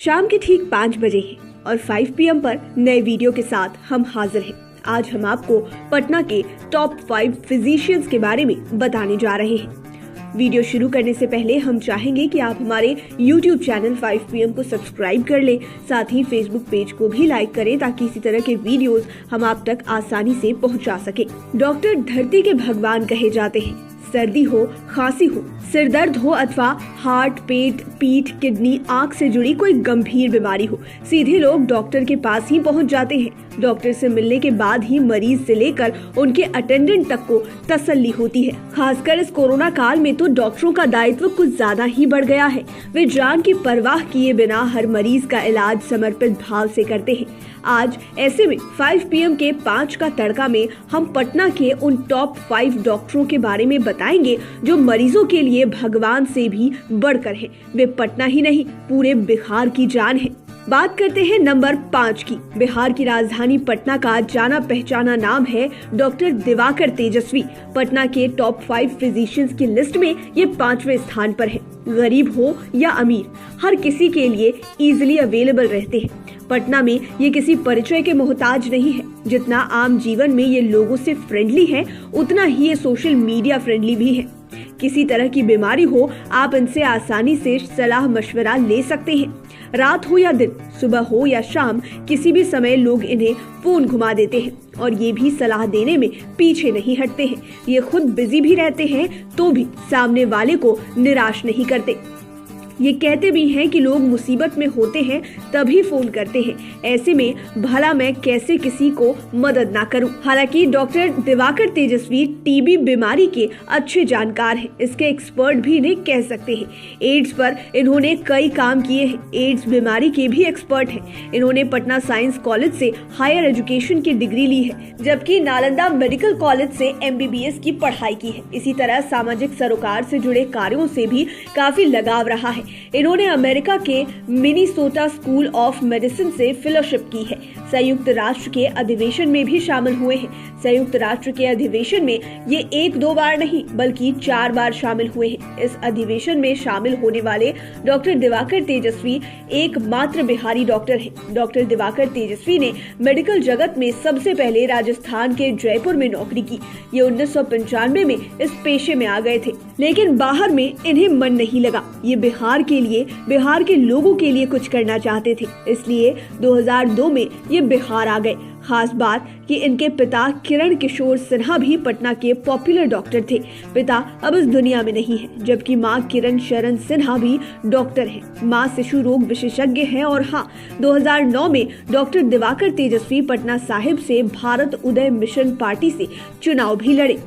शाम के ठीक 5 बजे हैं और 5 PM पर नए वीडियो के साथ हम हाजिर हैं। आज हम आपको पटना के टॉप 5 फिजिशियंस के बारे में बताने जा रहे हैं। वीडियो शुरू करने से पहले हम चाहेंगे कि आप हमारे YouTube चैनल 5 PM को सब्सक्राइब कर लें, साथ ही Facebook पेज को भी लाइक करें ताकि इसी तरह के वीडियोस हम आप तक आसानी से पहुंचा सके। डॉक्टर धरती के भगवान कहे जाते हैं। सर्दी हो, खांसी हो, सिर दर्द हो अथवा हार्ट, पेट, पीठ, किडनी, आंख से जुड़ी कोई गंभीर बीमारी हो, सीधे लोग डॉक्टर के पास ही पहुंच जाते हैं। डॉक्टर से मिलने के बाद ही मरीज से लेकर उनके अटेंडेंट तक को तसल्ली होती है। खासकर इस कोरोना काल में तो डॉक्टरों का दायित्व कुछ ज्यादा ही बढ़ गया है। वे जान की परवाह किए बिना हर मरीज का इलाज समर्पित भाव से करते हैं। आज ऐसे में 5 PM के 5 का तड़का में हम पटना के उन टॉप 5 डॉक्टरों के बारे में बताएंगे जो मरीजों के लिए भगवान से भी बढ़कर हैं। वे पटना ही नहीं, पूरे बिहार की जान है। बात करते हैं नंबर 5 की। बिहार की राजधानी पटना का जाना पहचाना नाम है डॉक्टर दिवाकर तेजस्वी। पटना के टॉप 5 फिजिशियंस की लिस्ट में ये 5वें स्थान पर है। गरीब हो या अमीर, हर किसी के लिए इजीली अवेलेबल रहते हैं। पटना में ये किसी परिचय के मोहताज नहीं है। जितना आम जीवन में ये लोगों से फ्रेंडली है, उतना ही ये सोशल मीडिया फ्रेंडली भी है। किसी तरह की बीमारी हो, आप इनसे आसानी से सलाह मशवरा ले सकते हैं। रात हो या दिन, सुबह हो या शाम, किसी भी समय लोग इन्हें फोन घुमा देते हैं और ये भी सलाह देने में पीछे नहीं हटते हैं। ये खुद बिजी भी रहते हैं तो भी सामने वाले को निराश नहीं करते। ये कहते भी हैं कि लोग मुसीबत में होते हैं तभी फोन करते हैं, ऐसे में भला मैं कैसे किसी को मदद ना करूं। हालांकि डॉक्टर दिवाकर तेजस्वी टीबी बीमारी के अच्छे जानकार हैं। इसके एक्सपर्ट भी इन्हें कह सकते हैं। एड्स पर इन्होंने कई काम किए हैं। एड्स बीमारी के भी एक्सपर्ट हैं। इन्होंने पटना साइंस कॉलेज से हायर एजुकेशन की डिग्री ली है, जबकि नालंदा मेडिकल कॉलेज से MBBS की पढ़ाई की है। इसी तरह सामाजिक सरोकार से जुड़े कार्यों से भी काफी लगाव रहा है। इन्होंने अमेरिका के मिनीसोटा स्कूल ऑफ मेडिसिन से फेलोशिप की है। संयुक्त राष्ट्र के अधिवेशन में भी शामिल हुए हैं। संयुक्त राष्ट्र के अधिवेशन में ये 1-2 बार नहीं बल्कि 4 बार शामिल हुए हैं। इस अधिवेशन में शामिल होने वाले डॉक्टर दिवाकर तेजस्वी एकमात्र बिहारी डॉक्टर हैं। डॉक्टर दिवाकर तेजस्वी ने मेडिकल जगत में सबसे पहले राजस्थान के जयपुर में नौकरी की। ये 1995 में इस पेशे में आ गए थे, लेकिन बाहर में इन्हें मन नहीं लगा। ये बिहार के लिए, बिहार के लोगों के लिए कुछ करना चाहते थे, इसलिए 2002 में ये बिहार आ गए। खास बात कि इनके पिता किरण किशोर सिन्हा भी पटना के पॉपुलर डॉक्टर थे। पिता अब इस दुनिया में नहीं है, जबकि मां किरण शरण सिन्हा भी डॉक्टर हैं। मां शिशु रोग विशेषज्ञ हैं और हाँ, 2009 में डॉक्टर दिवाकर तेजस्वी पटना साहिब से भारत उदय मिशन पार्टी से चुनाव भी लड़े।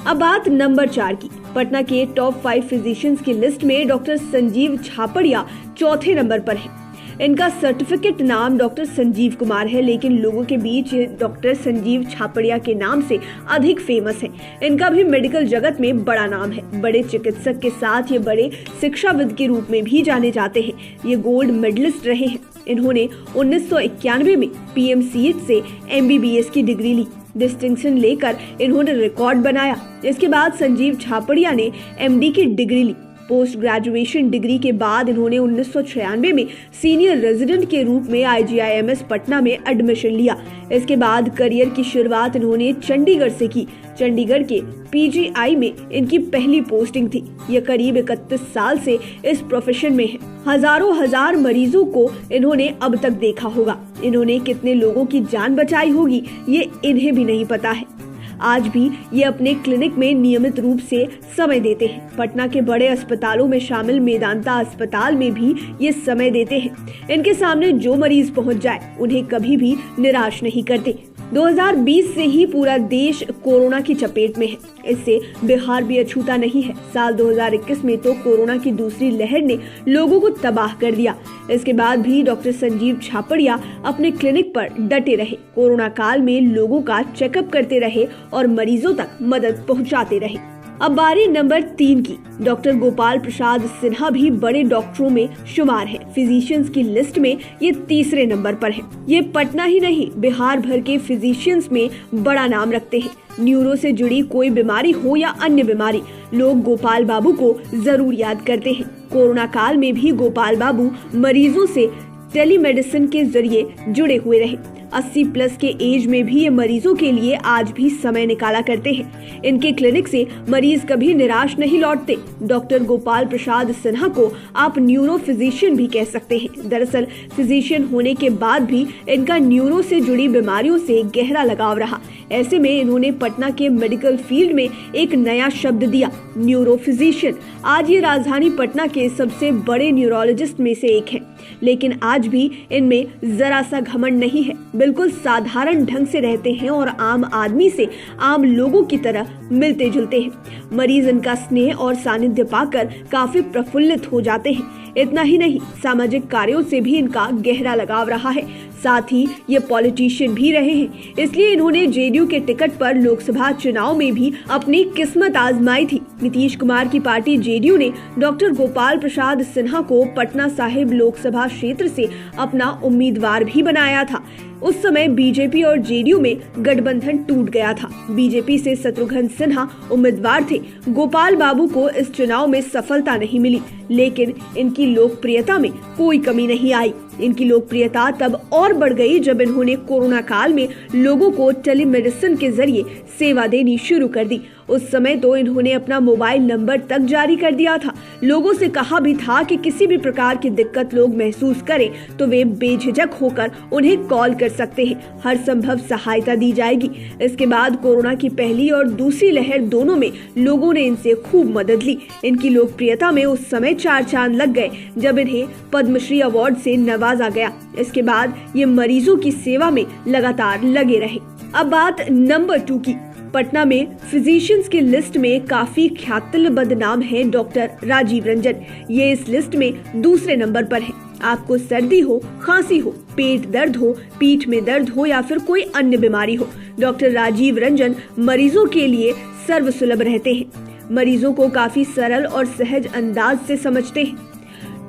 अब बात नंबर 4 की। पटना के टॉप 5 फिजिशियंस की लिस्ट में डॉक्टर संजीव छापड़िया चौथे नंबर पर है। इनका सर्टिफिकेट नाम डॉक्टर संजीव कुमार है, लेकिन लोगों के बीच डॉक्टर संजीव छापड़िया के नाम से अधिक फेमस है। इनका भी मेडिकल जगत में बड़ा नाम है। बड़े चिकित्सक के साथ ये बड़े शिक्षाविद के रूप में भी जाने जाते हैं। ये गोल्ड मेडलिस्ट रहे हैं। इन्होंने 1991 में PMCH से MBBS की डिग्री ली। डिस्टिंक्शन लेकर इन्होंने रिकॉर्ड बनाया। इसके बाद संजीव छापड़िया ने MD की डिग्री ली। पोस्ट ग्रेजुएशन डिग्री के बाद इन्होंने 1996 में सीनियर रेजिडेंट के रूप में IGIMS पटना में एडमिशन लिया। इसके बाद करियर की शुरुआत इन्होंने चंडीगढ़ से की। चंडीगढ़ के PGI में इनकी पहली पोस्टिंग थी। ये करीब 31 साल से इस प्रोफेशन में है। हजार मरीजों को इन्होंने अब तक देखा होगा। इन्होंने कितने लोगों की जान बचाई होगी ये इन्हें भी नहीं पता है। आज भी ये अपने क्लिनिक में नियमित रूप से समय देते हैं। पटना के बड़े अस्पतालों में शामिल मेदांता अस्पताल में भी ये समय देते हैं। इनके सामने जो मरीज पहुंच जाए उन्हें कभी भी निराश नहीं करते। 2020 से ही पूरा देश कोरोना की चपेट में है। इससे बिहार भी अछूता नहीं है। साल 2021 में तो कोरोना की दूसरी लहर ने लोगों को तबाह कर दिया। इसके बाद भी डॉक्टर संजीव छापड़िया अपने क्लिनिक पर डटे रहे। कोरोना काल में लोगों का चेकअप करते रहे और मरीजों तक मदद पहुंचाते रहे। अब बारी नंबर 3 की। डॉक्टर गोपाल प्रसाद सिन्हा भी बड़े डॉक्टरों में शुमार है। फिजिशियंस की लिस्ट में ये तीसरे नंबर पर है। ये पटना ही नहीं, बिहार भर के फिजिशियंस में बड़ा नाम रखते हैं। न्यूरो से जुड़ी कोई बीमारी हो या अन्य बीमारी, लोग गोपाल बाबू को जरूर याद करते हैं। कोरोना काल में भी गोपाल बाबू मरीजों से टेलीमेडिसिन के जरिए जुड़े हुए रहे। 80 प्लस के एज में भी ये मरीजों के लिए आज भी समय निकाला करते हैं। इनके क्लिनिक से मरीज कभी निराश नहीं लौटते। डॉक्टर गोपाल प्रसाद सिन्हा को आप न्यूरो फिजिशियन भी कह सकते हैं। दरअसल फिजिशियन होने के बाद भी इनका न्यूरो से जुड़ी बीमारियों से गहरा लगाव रहा। ऐसे में इन्होंने पटना के मेडिकल फील्ड में एक नया शब्द दिया, न्यूरो फिजिशियन। आज ये राजधानी पटना के सबसे बड़े न्यूरोलॉजिस्ट में से एक है, लेकिन आज भी इनमें जरा सा घमंड नहीं है। बिल्कुल साधारण ढंग से रहते हैं और आम आदमी से आम लोगों की तरह मिलते जुलते हैं। मरीज इनका स्नेह और सानिध्य पाकर काफी प्रफुल्लित हो जाते हैं। इतना ही नहीं, सामाजिक कार्यों से भी इनका गहरा लगाव रहा है। साथ ही ये पॉलिटिशियन भी रहे हैं, इसलिए इन्होंने जेडीयू के टिकट पर लोकसभा चुनाव में भी अपनी किस्मत आजमाई थी। नीतीश कुमार की पार्टी जेडीयू ने डॉक्टर गोपाल प्रसाद सिन्हा को पटना साहिब लोकसभा क्षेत्र से अपना उम्मीदवार भी बनाया था। उस समय बीजेपी और जेडीयू में गठबंधन टूट गया था। बीजेपी से शत्रुघ्न सिन्हा उम्मीदवार थे। गोपाल बाबू को इस चुनाव में सफलता नहीं मिली, लेकिन इनकी लोकप्रियता में कोई कमी नहीं आई। इनकी लोकप्रियता तब और बढ़ गई जब इन्होंने कोरोना काल में लोगों को टेलीमेडिसिन के जरिए सेवा देनी शुरू कर दी। उस समय तो इन्होंने अपना मोबाइल नंबर तक जारी कर दिया था। लोगों से कहा भी था कि किसी भी प्रकार की दिक्कत लोग महसूस करें तो वे बेझिझक होकर उन्हें कॉल कर सकते हैं। हर संभव सहायता दी जाएगी। इसके बाद कोरोना की पहली और दूसरी लहर दोनों में लोगों ने इनसे खूब मदद ली। इनकी लोकप्रियता में उस समय 4 चांद लग गए जब इन्हें पद्मश्री अवार्ड से नवाजा गया। इसके बाद ये मरीजों की सेवा में लगातार लगे रहे। अब बात नंबर 2 की। पटना में फिजिशियंस की लिस्ट में काफी ख्यातिल बदनाम है डॉक्टर राजीव रंजन। ये इस लिस्ट में दूसरे नंबर पर है। आपको सर्दी हो, खांसी हो, पेट दर्द हो, पीठ में दर्द हो या फिर कोई अन्य बीमारी हो, डॉक्टर राजीव रंजन मरीजों के लिए सर्वसुलभ रहते हैं। मरीजों को काफी सरल और सहज अंदाज से समझते हैं।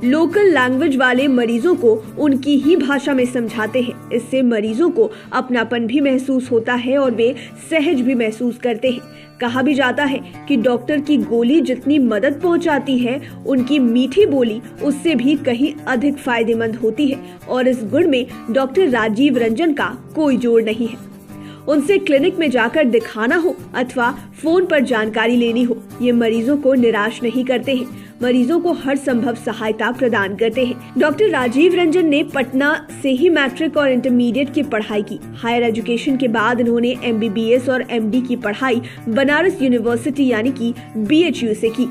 लोकल लैंग्वेज वाले मरीजों को उनकी ही भाषा में समझाते हैं। इससे मरीजों को अपनापन भी महसूस होता है और वे सहज भी महसूस करते हैं। कहा भी जाता है कि डॉक्टर की गोली जितनी मदद पहुंचाती है, उनकी मीठी बोली उससे भी कहीं अधिक फायदेमंद होती है। और इस गुण में डॉक्टर राजीव रंजन का कोई जोड़ नहीं है। उनसे क्लिनिक में जाकर दिखाना हो अथवा फोन पर जानकारी लेनी हो, ये मरीजों को निराश नहीं करते हैं। मरीजों को हर संभव सहायता प्रदान करते हैं। डॉक्टर राजीव रंजन ने पटना से ही मैट्रिक और इंटरमीडिएट की पढ़ाई की। हायर एजुकेशन के बाद इन्होंने MBBS और MD की पढ़ाई बनारस यूनिवर्सिटी यानी कि BHU से की।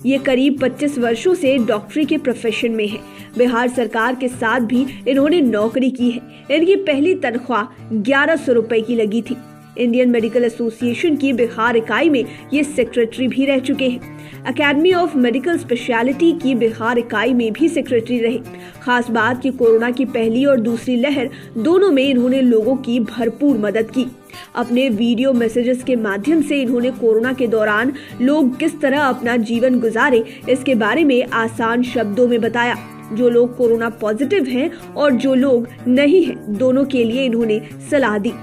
ये करीब 25 वर्षों से डॉक्टरी के प्रोफेशन में है। बिहार सरकार के साथ भी इन्होंने नौकरी की है। इनकी पहली तनख्वाह 1100 रुपए की लगी थी। इंडियन मेडिकल एसोसिएशन की बिहार इकाई में ये सेक्रेटरी भी रह चुके हैं। अकेडमी ऑफ मेडिकल स्पेशलिटी की बिहार इकाई में भी सेक्रेटरी रहे। खास बात कि कोरोना की पहली और दूसरी लहर दोनों में इन्होंने लोगों की भरपूर मदद की। अपने वीडियो मैसेजेस के माध्यम से इन्होंने कोरोना के दौरान लोग किस तरह अपना जीवन गुजारे, इसके बारे में आसान शब्दों में बताया। जो लोग कोरोना पॉजिटिव हैं और जो लोग नहीं हैं, दोनों के लिए इन्होंने सलाह दी।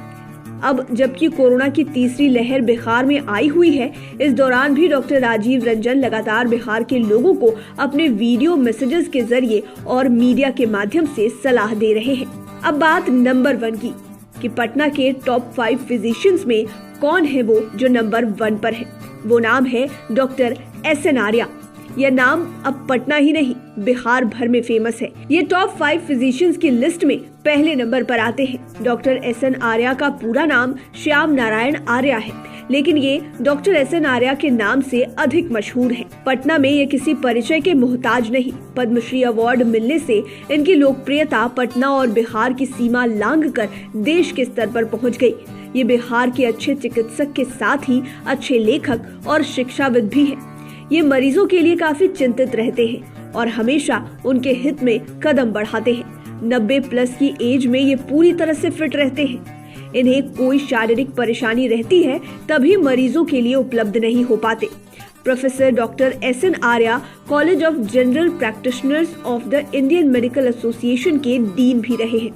अब जबकि कोरोना की तीसरी लहर बिहार में आई हुई है, इस दौरान भी डॉक्टर राजीव रंजन लगातार बिहार के लोगों को अपने वीडियो मैसेजेस के जरिए और मीडिया के माध्यम से सलाह दे रहे हैं। अब बात नंबर 1 की कि पटना के टॉप 5 फिजिशियंस में कौन है वो जो नंबर 1 पर है। वो नाम है डॉक्टर SN आर्या। यह नाम अब पटना ही नहीं, बिहार भर में फेमस है। ये टॉप 5 फिजिशियंस की लिस्ट में पहले नंबर पर आते हैं। डॉक्टर SN आर्या का पूरा नाम श्याम नारायण आर्या है, लेकिन ये डॉक्टर SN आर्या के नाम से अधिक मशहूर है। पटना में ये किसी परिचय के मोहताज नहीं। पद्मश्री अवार्ड मिलने से इनकी लोकप्रियता पटना और बिहार की सीमा लांघकर देश के स्तर पर पहुंच गई। ये बिहार के अच्छे चिकित्सक के साथ ही अच्छे लेखक और शिक्षाविद भी हैं। ये मरीजों के लिए काफी चिंतित रहते हैं और हमेशा उनके हित में कदम बढ़ाते हैं। 90 प्लस की एज में ये पूरी तरह से फिट रहते हैं। इन्हें कोई शारीरिक परेशानी रहती है तभी मरीजों के लिए उपलब्ध नहीं हो पाते। Professor doctor SN Arya college of general practitioners of the Indian medical association के डीन भी रहे हैं।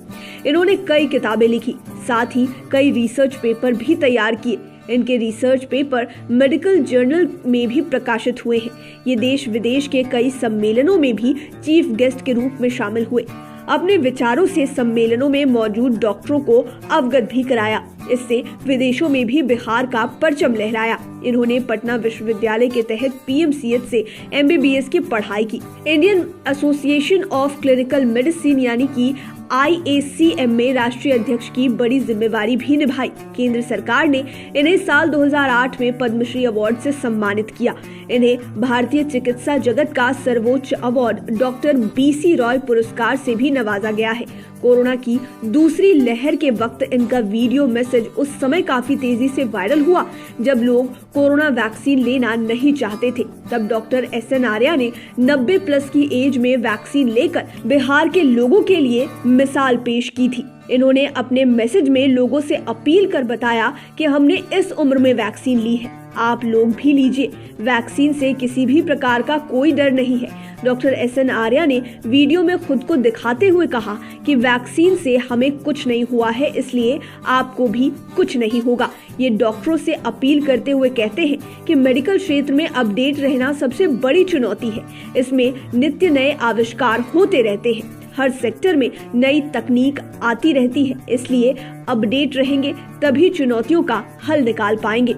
इन्होंने कई किताबें लिखी, साथ ही कई रिसर्च पेपर भी तैयार किए। इनके रिसर्च पेपर मेडिकल जर्नल में भी प्रकाशित हुए हैं। ये देश विदेश के कई सम्मेलनों में भी चीफ गेस्ट के रूप में शामिल हुए। अपने विचारों से सम्मेलनों में मौजूद डॉक्टरों को अवगत भी कराया। इससे विदेशों में भी बिहार का परचम लहराया। इन्होंने पटना विश्वविद्यालय के तहत पीएमसीएच से एमबीबीएस की पढ़ाई की। Indian association of clinical medicine यानी कि IACM में राष्ट्रीय अध्यक्ष की बड़ी जिम्मेवारी भी निभाई। केंद्र सरकार ने इन्हें साल 2008 में पद्मश्री अवार्ड से सम्मानित किया। इन्हें भारतीय चिकित्सा जगत का सर्वोच्च अवार्ड डॉक्टर BC रॉय पुरस्कार से भी नवाजा गया है। कोरोना की दूसरी लहर के वक्त इनका वीडियो मैसेज उस समय काफी तेजी से वायरल हुआ जब लोग कोरोना वैक्सीन लेना नहीं चाहते थे। तब डॉक्टर SN आर्या ने 90+ की एज में वैक्सीन लेकर बिहार के लोगों के लिए मिसाल पेश की थी। इन्होंने अपने मैसेज में लोगों से अपील कर बताया कि हमने इस उम्र में वैक्सीन ली है, आप लोग भी लीजिए। वैक्सीन से किसी भी प्रकार का कोई डर नहीं है। डॉक्टर SN आर्या ने वीडियो में खुद को दिखाते हुए कहा कि वैक्सीन से हमें कुछ नहीं हुआ है, इसलिए आपको भी कुछ नहीं होगा। ये डॉक्टरों से अपील करते हुए कहते हैं कि मेडिकल क्षेत्र में अपडेट रहना सबसे बड़ी चुनौती है। इसमें नित्य नए आविष्कार होते रहते हैं। हर सेक्टर में नई तकनीक आती रहती है, इसलिए अपडेट रहेंगे तभी चुनौतियों का हल निकाल पाएंगे।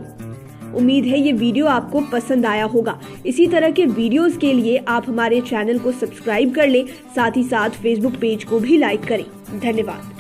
उम्मीद है ये वीडियो आपको पसंद आया होगा। इसी तरह के वीडियोस के लिए आप हमारे चैनल को सब्सक्राइब कर लें, साथ ही साथ फेसबुक पेज को भी लाइक करें। धन्यवाद।